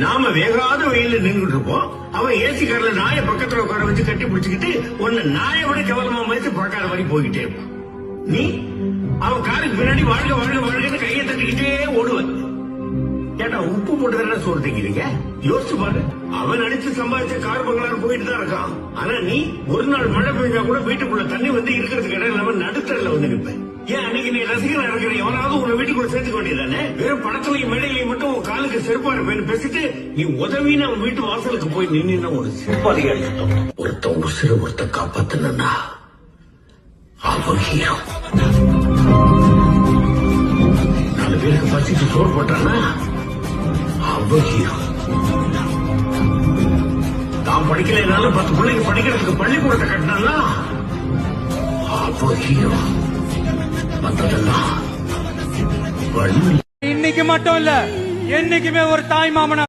நாம வேகாத வெயில நின்றுட்டு இருப்போம். அவன் ஏசி கார்ல நாய பக்கத்துல உட்கார வச்சு கட்டி பிடிச்சுக்கிட்டு உன்னை நாயை விட கேவலமா மதித்து பார்க்காத மாதிரி போய்கிட்டே இருப்பான். நீ அவன் காருக்கு பின்னாடி வாழ்க வாழ்க வாழ்கன்னு கையை தட்டிக்கிட்டே ஓடுவன். ஏட்டா உப்பு போட்டுதானே சோறு தைக்கிறீங்க? யோசிச்சு பாரு. அவன் அடிச்சு சம்பாதிச்ச கார் பங்களாரு போயிட்டு தான் இருக்கான். ஆனா நீ ஒரு நாள் மழை பெய்ஞ்சா கூட வீட்டுக்குள்ள தண்ணி வந்து இருக்கிறதுக்கு இடம் இல்லாம நடுத்தரில் வந்து நிற்ப. ஏன் அன்னைக்கு நீ ரசிகனா இருக்கிற எவனாவது உன்னை வீட்டுக்குள்ள சேர்த்துக்க வேண்டியதானே? வெறும் படத்துலயும் மேடையிலையும் மட்டும் உன் காலுக்கு செருப்பா இருப்பேன்னு பேசிட்டு நீ உதவின்னு அவன் வீட்டு வாசலுக்கு போய் நின்னு ஒரு சிறுபாதிகா எடுத்தோம். ஒருத்தன் உசிறு ஒருத்த காப்பாத்தனா அவன் ஹீரோ. 4 பேருக்கு பசிக்கு சோறு போட்டானா அவன் ஹீரோ. தான் படிக்கலைனாலும் 10 பிள்ளைங்க படிக்கிறதுக்கு பள்ளிக்கூடத்தை கட்டினா அவன் ஹீரோ. மற்றதெல்லாம் இன்னைக்கு மட்டும் இல்ல, என்னைக்குமே ஒரு தாய் மாமனா